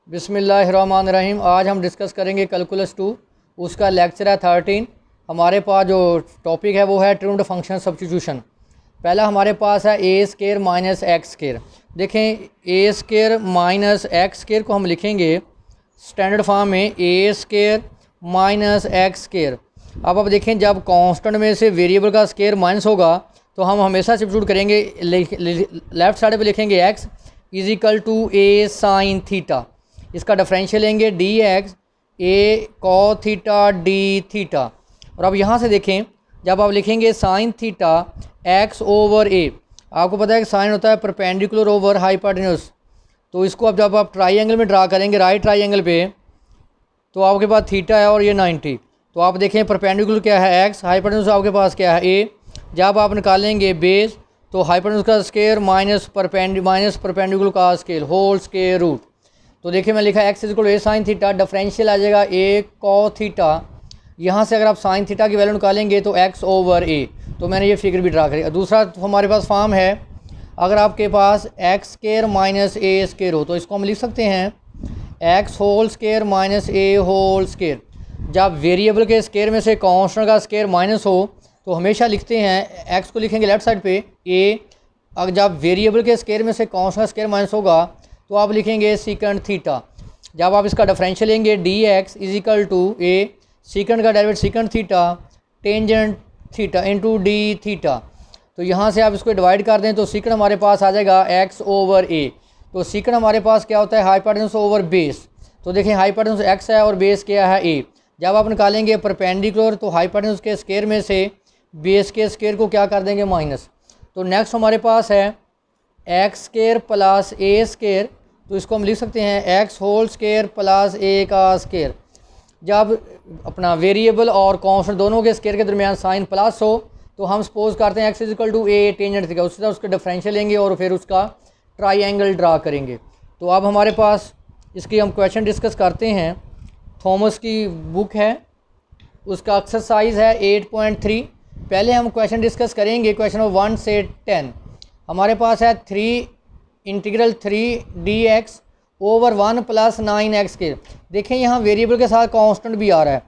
बिस्मिल्लाहिर्रहमानिर्रहीम। आज हम डिस्कस करेंगे कैलकुलस 2, उसका लेक्चर है 13। हमारे पास जो टॉपिक है वो है ट्रूड फंक्शन सब्स्टिट्यूशन। पहला हमारे पास है ए स्केयर माइनस एक्स स्केयर। देखें, ए स्केयर माइनस एक्स स्केयर को हम लिखेंगे स्टैंडर्ड फॉर्म में ए स्केयर माइनस एक्स स्केयर। अब देखें, जब कांस्टेंट में से वेरिएबल का स्केयर माइनस होगा तो हम हमेशा सब्स्टिट्यूट करेंगे, लेफ़्ट साइड पे लिखेंगे x is equal to a sine theta. इसका डिफरेंशियल लेंगे d x a cos theta d theta. और अब यहाँ से देखें, जब आप लिखेंगे sine theta x over a, आपको पता है कि साइन होता है परपेंडिकुलर ओवर हाइपोटेन्यूज। तो इसको अब जब आप ट्राइंगल में ड्रा करेंगे राइट ट्राइंगल पे, तो आपके पास थीटा है और ये 90। तो आप देखें परपेंडिकुलर क्या है एक्स, हाइपोटेन्यूज आपके पास क्या है ए। जब आप निकालेंगे बेस तो हाइपोटेन्यूज का स्केयर माइनस परपेंडिकुलर का स्केयर होल स्केयर रूट। तो देखिए, मैं लिखा एक्स इक्वल ए साइन थीटा, डिफरेंशियल आ जाएगा ए कॉस थीटा। यहाँ से अगर आप साइन थीटा की वैल्यू निकालेंगे तो एक्स ओवर ए। तो मैंने ये फिगर भी ड्रा करी। दूसरा तो हमारे पास फॉर्म है, अगर आपके पास एक्स स्केयर माइनस ए स्केयर हो तो इसको हम लिख सकते हैं एक्स होल स्केयर माइनस ए होल स्केयर। जब वेरिएबल के स्केयर में से कांस्टेंट का स्केयर माइनस हो तो हमेशा लिखते हैं एक्स को लिखेंगे लेफ्ट साइड पे ए। अगर जब वेरिएबल के स्केयर में से कांस्टेंट का स्केयर माइनस होगा तो आप लिखेंगे सीकेंड थीटा। जब आप इसका डिफरेंशियल लेंगे d x is equal to a secant का derivative secant theta tangent theta into d theta. तो यहाँ से आप इसको डिवाइड कर दें तो सीकेंड हमारे पास आ जाएगा एक्स ओवर ए। तो सीकेंड हमारे पास क्या होता है हाइपोटेन्यूज ओवर बेस। तो देखें, हाइपोटेन्यूज एक्स है और बेस क्या है ए। जब आप निकालेंगे परपेंडिकुलर तो हाइपोटेन्यूज के स्केयर में से बेस के स्केयर को क्या कर देंगे माइनस। तो नेक्स्ट हमारे पास है एक्स स्केयर प्लस ए स्केयर। तो इसको हम लिख सकते हैं एक्स होल स्केयर प्लस ए का स्केयर। जब अपना वेरिएबल और कांस्टेंट दोनों के स्केयर के दरमियान साइन प्लस हो तो हम सपोज करते हैं x is equal to a tangent theta, उसके उसके डिफरेंशियल लेंगे और फिर उसका ट्राइंगल ड्रा करेंगे। तो अब हमारे पास इसकी हम क्वेश्चन डिस्कस करते हैं। थॉमस की बुक है, उसका एक्सरसाइज है 8.3। पहले हम क्वेश्चन डिस्कस करेंगे क्वेश्चन 1 से 10। हमारे पास है 3 integral 3 D x over 1 plus 9 x के। देखें, यहाँ वेरिएबल के साथ कांस्टेंट भी आ रहा है।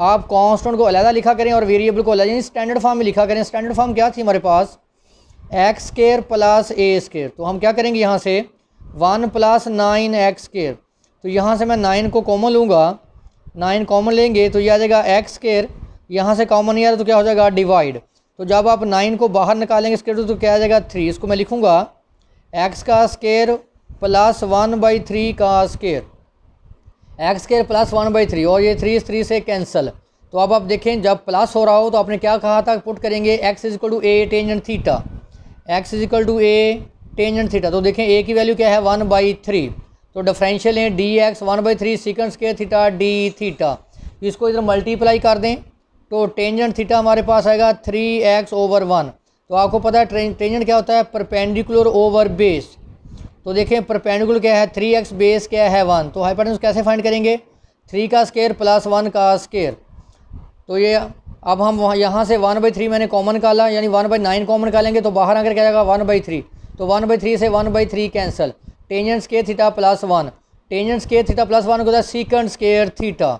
आप कांस्टेंट को अलग लिखा करें और वेरिएबल को अलग, यानी स्टैंडर्ड फॉर्म में लिखा करें। स्टैंडर्ड फॉर्म क्या थी हमारे पास एक्स स्केयर प्लस ए स्केयर। तो हम क्या करेंगे, यहाँ से 1 प्लस 9 एक्स स्केयर। तो यहाँ से मैं 9 को कॉमन लूँगा, 9 कॉमन लेंगे तो यह आ जाएगा एक्स स्केयर। यहाँ से कॉमन नहीं आ रहा तो क्या हो जाएगा डिवाइड। तो जब आप 9 को बाहर निकालेंगे स्केयर तो क्या आ जाएगा 3। इसको मैं लिखूँगा एक्स का स्केयर प्लस 1/3 का स्केयर, एक्स स्केयर प्लस 1/3 और ये 3 से कैंसिल। तो अब आप देखें, जब प्लस हो रहा हो तो आपने क्या कहा था, पुट करेंगे x is equal to a tangent theta, x is equal to a tangent theta. तो देखें ए की वैल्यू क्या है 1/3। तो डिफरेंशियल है D x 1/3 सीकेंड square theta d theta. इसको इधर मल्टीप्लाई कर दें तो टेंजेंट थीटा हमारे पास आएगा 3x ओवर 1। तो आपको पता है टेंजेंट क्या होता है परपेंडिकुलर ओवर बेस। तो देखें परपेंडिकुलर क्या है 3x, बेस क्या है 1। तो हाइपोटेन्यूज कैसे फाइंड करेंगे 3 का स्केयर प्लस 1 का स्केयर। तो ये अब हम यहाँ से 1/3 मैंने कॉमन निकाला, यानी 1/9 कॉमन निकालेंगे तो बाहर आकर क्या जाएगा 1/3। तो 1/3 से 1/3 cancel. Tangent square theta plus 1, tangent square theta plus 1 को होता है सीकेंड स्केयर थीटा।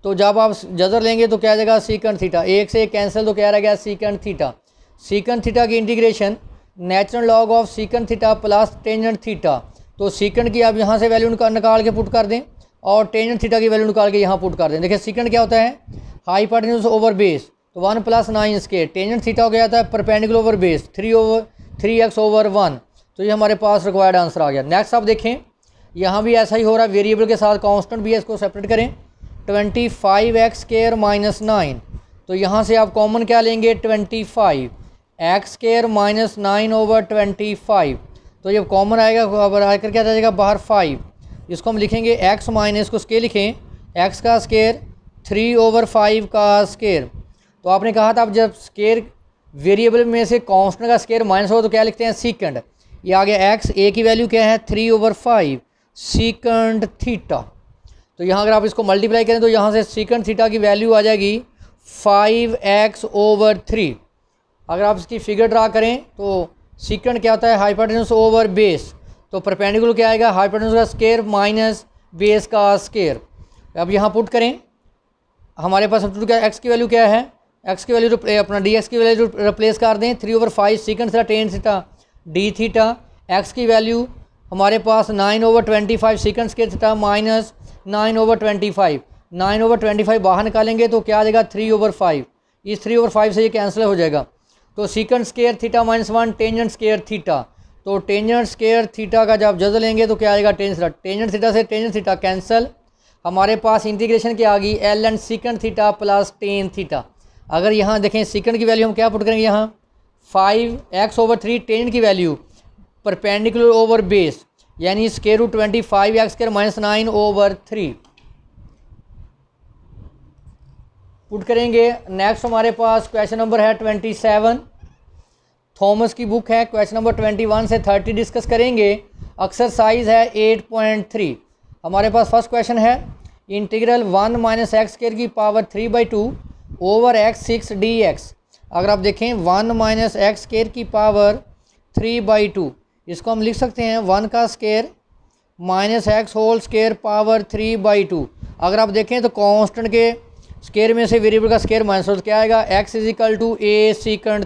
तो जब आप जजर लेंगे तो क्या आ जाएगा सीकेंड थीटा, एक से एक कैंसिल तो क्या रह गया सीकेंड थीटा। सीकेंड थीटा की integration natural log of secant theta plus tangent theta. तो सीकेंड की आप यहाँ से वैल्यू निकाल के पुट कर दें और टेंजेंट थीटा की वैल्यू निकाल के यहाँ पुट कर दें। देखिए सीकेंड क्या होता है हाइपोटेन्यूज ओवर बेस। तो 1 प्लस 9 स्केयर, टेंजेंट थीटा हो गया था perpendicular over base 3x over 1। तो ये हमारे पास रिक्वायर्ड आंसर आ गया। नेक्स्ट आप देखें, यहाँ भी ऐसा ही हो रहा है, वेरिएबल के साथ कांस्टेंट भी है, इसको सेपरेट करें 25x स्केयर माइनस 9। तो यहाँ से आप कॉमन क्या लेंगे 25 एक्स स्केयर माइनस 9 ओवर 25। तो ये कॉमन आएगा, अब आकर क्या जाएगा बाहर 5। इसको हम लिखेंगे x माइनस को स्केयर लिखें x का स्केयर 3 ओवर 5 का स्केयर। तो आपने कहा था अब जब स्केयर वेरिएबल में से कांस्टेंट का स्केयर माइनस हो तो क्या लिखते हैं सीकेंड। ये आ गया x, a की वैल्यू क्या है 3 ओवर 5 सीकेंड थीटा। तो यहाँ अगर आप इसको मल्टीप्लाई करें तो यहाँ से सीकेंड थीटा की वैल्यू आ जाएगी 5x ओवर 3। अगर आप इसकी फिगर ड्रा करें तो सीकेंड क्या होता है हाइपोटेन्यूज ओवर बेस। तो परपेंडिकुलर क्या आएगा हाइपोटेन्यूज का स्केयर माइनस बेस का स्केयर। अब यहाँ पुट करें, हमारे पास सब्स्टिट्यूट क्या, एक्स की वैल्यू क्या है, एक्स की वैल्यू अपना डी एक्स की वैल्यू रिप्लेस कर दें 3/5 secant theta tan theta d theta. X की वैल्यू हमारे पास 9/25 सीकेंड स्केयर थीटा माइनस 9/25, 9/25 बाहर निकालेंगे तो क्या आ जाएगा 3/5, इस 3/5 से ये कैंसिल हो जाएगा। तो सीकेंड square theta -1 tangent square theta, तो टेंजेंट स्केयर थीटा का जब जज लेंगे तो क्या आएगा टेंजेंट थीटा से टेंजेंट थीटा कैंसिल। हमारे पास इंटीग्रेशन क्या आ गई L and secant theta plus tan theta. अगर यहाँ देखें सीकेंड की वैल्यू हम क्या पुट करेंगे, यहाँ 5x/3 टेंजेंट की वैल्यू परपेंडिकुलर ओवर बेस यानी स्केयर रूट 25x² -9/3 पुट करेंगे। नेक्स्ट हमारे पास क्वेश्चन नंबर है 27, थॉमस की बुक है। क्वेश्चन नंबर 21 से 30 डिस्कस करेंगे। एक्सरसाइज है 8.3। हमारे पास फर्स्ट क्वेश्चन है इंटीग्रल 1 - x² की पावर 3/2 ओवर x6 dx। अगर आप देखें 1 - x² की पावर 3/2, इसको हम लिख सकते हैं 1 का square minus x whole square power 3/2। अगर आप देखें तो कांस्टेंट के स्केयर में से वेरिएबल का स्केयर माइनस हो तो क्या आएगा x = a सीकेंड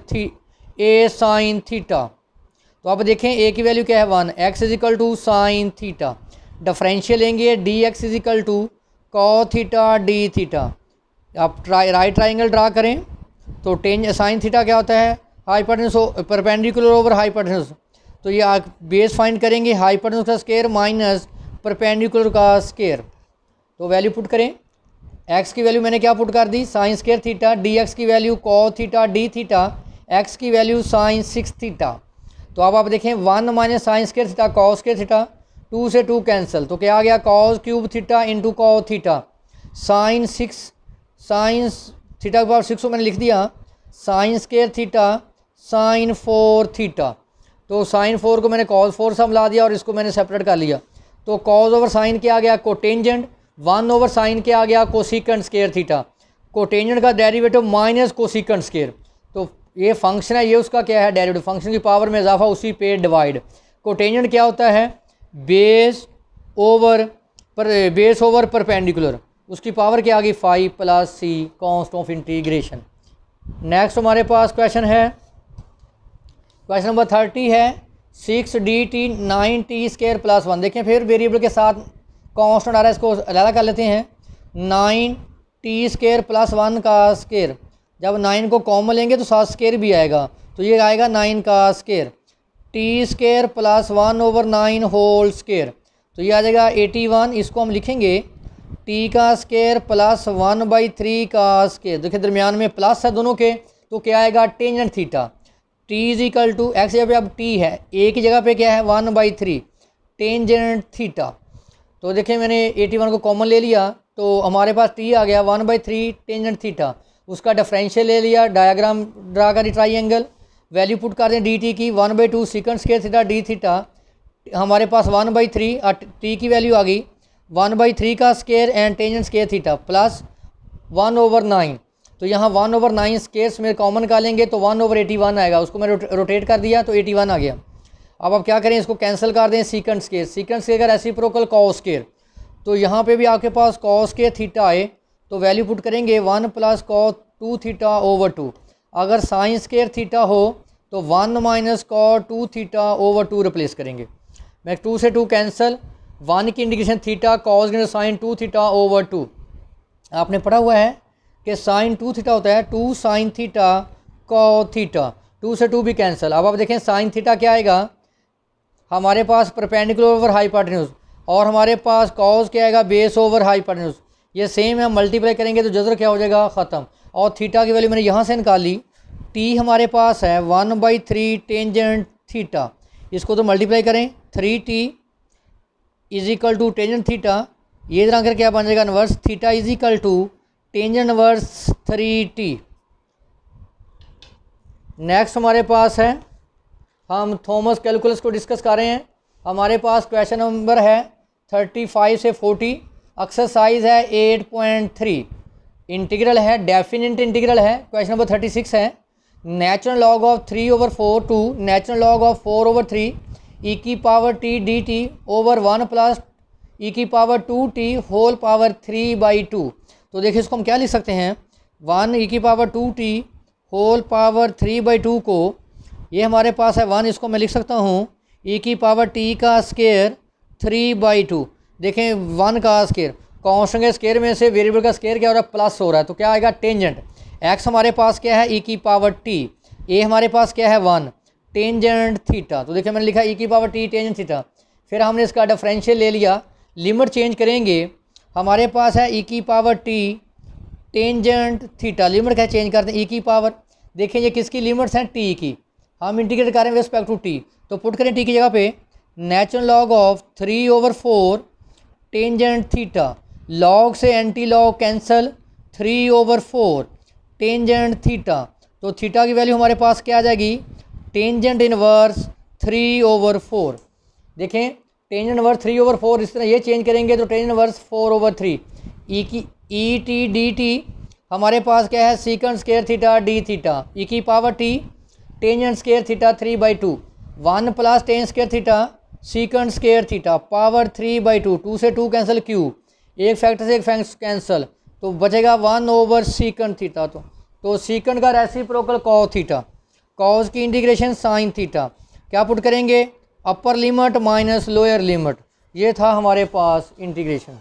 a sine theta. तो आप देखें a की वैल्यू क्या है 1, x = साइन थीटा। डिफरेंशियल लेंगे dx = cos theta d theta. आप राइट ट्राइंगल ड्रा करें तो टेन साइन थीटा क्या होता है हाइपोटेन्यूज परपेंडिकुलर ओवर हाइपोटेन्यूज। तो ये बेस फाइंड करेंगे हाइपोटेन्यूज का स्केयर माइनस परपेंडिकुलर का स्केयर। तो वैल्यू पुट करें, x की वैल्यू मैंने क्या पुट कर the sine square theta, dx की value cos theta d theta, x की वैल्यू साइन 6 थीटा। तो अब आप देखें 1 - sine square theta cos square theta, 2 से 2 कैंसिल तो क्या आ गया cos cube theta into cos theta sine 6 sine theta के पावर 6 को मैंने लिख दिया sine square theta sine 4 theta. तो साइन 4 को मैंने cos 4 से मिला दिया और इसको मैंने सेपरेट कर लिया। तो cos ओवर साइन क्या आ गया कोटेंजेंट, 1 ओवर साइन क्या आ गया कोसिकेंड स्केयर थीटा। कोटेंजेंट का डेरिवेटिव माइनस कोसिकेंड स्केयर। तो ये फंक्शन है, ये उसका क्या है डेरिवेटिव, फंक्शन की पावर में इजाफा उसी पे डिवाइड। कोटेंजेंट क्या होता है बेस ओवर परपेंडिकुलर, उसकी पावर क्या आ गई 5 + c constant of integration. Next हमारे पास क्वेश्चन है क्वेश्चन नंबर 30 है 6 dt 9t² + 1। देखें फिर वेरिएबल के साथ कांस्टेंट आ रहा है, इसको अलग कर लेते हैं 9t² + 1 का स्केयर। जब 9 को कॉमन लेंगे तो साथ स्केयर भी आएगा, तो ये आएगा 9 का स्केयर t² + 1/9 होल स्केयर। तो ये आ जाएगा 81। इसको हम लिखेंगे t का स्केयर प्लस 1/3 का स्केयर। देखिए दरमियान में प्लस है दोनों के, तो क्या आएगा टेंजेंट थीटा t = x जगह पे अब t है, a की जगह पे क्या है 1/3 टेंजेंट थीटा। तो देखिए मैंने 81 को कॉमन ले लिया तो हमारे पास t आ गया 1/3 टेंजेंट थीटा। उसका डिफरेंशियल ले लिया, डायग्राम ड्रा करी ट्राइंगल, वैल्यू पुट कर दें dt की 1/2 सीकेंड स्केयर थीटा डी थीटा। हमारे पास 1/3 t की वैल्यू आ गई 1/3 का square and tangent square theta plus 1/9। तो यहाँ 1/9 स्केयर्स में कॉमन निकालेंगे तो 1/81 आएगा, उसको मैंने रोटेट कर दिया तो 81 आ गया। अब आप क्या करें, इसको कैंसिल कर दें सीकेंड स्केयर का रेसिप्रोकल कॉस स्केयर। तो यहाँ पे भी आपके पास cos स्केयर थीटा आए तो वैल्यू पुट करेंगे 1 + cos 2 थीटा/2। अगर साइन स्केयर थीटा हो तो 1 - cos 2 थीटा/2 रिप्लेस करेंगे। मैं 2 से 2 कैंसिल, 1 की इंटीग्रेशन थीटा cos साइन 2 थीटा/2। आपने पढ़ा हुआ है कि साइन 2 थीटा होता है 2 साइन थीटा cos थीटा, 2 से 2 भी कैंसिल। अब आप देखें साइन थीटा क्या आएगा हमारे पास परपेंडिकुलर ओवर हाइपोटेन्यूज, और हमारे पास cos क्या आएगा बेस ओवर हाइपोटेन्यूज। ये सेम है, मल्टीप्लाई करेंगे तो जजर क्या हो जाएगा ख़त्म। और थीटा की वैल्यू मैंने यहाँ से निकाली, t हमारे पास है 1/3 टेंजेंट थीटा। इसको तो मल्टीप्लाई करें 3t = टेंजेंट थीटा, ये तरह कर क्या बन जाएगा inverse theta = tangent inverse 3t। Next हमारे पास है हम थॉमस कैलकुलस को डिस्कस कर रहे हैं। हमारे पास क्वेश्चन नंबर है 35 से 40। एक्सरसाइज है 8.3, इंटीग्रल है डेफिनेट इंटीग्रल है। क्वेश्चन नंबर 36 है natural log of 3/4 to natural log of 4/3 e की power t dt over 1 + e की पावर 2t होल पावर 3/2। तो देखिए इसको हम क्या लिख सकते हैं, 1 ई की पावर 2t होल पावर 3/2 को, ये हमारे पास है 1, इसको मैं लिख सकता हूँ ई की पावर t का स्केयर 3/2। देखें 1 का स्केयर, कांस्टेंट के स्केयर में से वेरिएबल का स्केयर क्या हो रहा है, प्लस हो रहा है, तो क्या आएगा टेंजेंट। x हमारे पास क्या है ई की पावर t, a हमारे पास क्या है 1, टेंजेंट थीटा। तो देखिए मैंने लिखा ई की पावर t टेंजेंट थीटा। फिर हमने इसका डिफरेंशियल ले लिया, लिमिट चेंज करेंगे, हमारे पास है ई की power t tangent theta, limit क्या चेंज करते हैं ई की पावर। देखिए ये किसकी लिमिट्स हैं, t की, हम इंटीग्रेट कर रहे हैं रिस्पेक्ट टू t, तो पुट करें t की जगह पे natural log of 3/4 tangent theta, log से anti log cancel, 3/4 tangent theta. तो थीटा की वैल्यू हमारे पास क्या आ जाएगी, टेंजेंट इनवर्स 3/4। देखें टेंजेंट इनवर्स 3/4, इस तरह ये चेंज करेंगे तो टेंजेंट इनवर्स 4/3। ई की ई टी डी टी हमारे पास क्या है, secant square theta d theta, e की power t tangent square theta 3/2, 1 plus tan square theta secant square theta power 3/2, 2 से 2 कैंसिल क्यू, एक फैक्टर से एक फैक्टर कैंसिल, तो बचेगा 1/सीकेंट थीटा। तो सीकेंट का रेसिप्रोकल कॉस थीटा, कॉस की इंटीग्रेशन साइन थीटा, क्या पुट करेंगे, upper limit minus lower limit, ये था हमारे पास इंटीग्रेशन।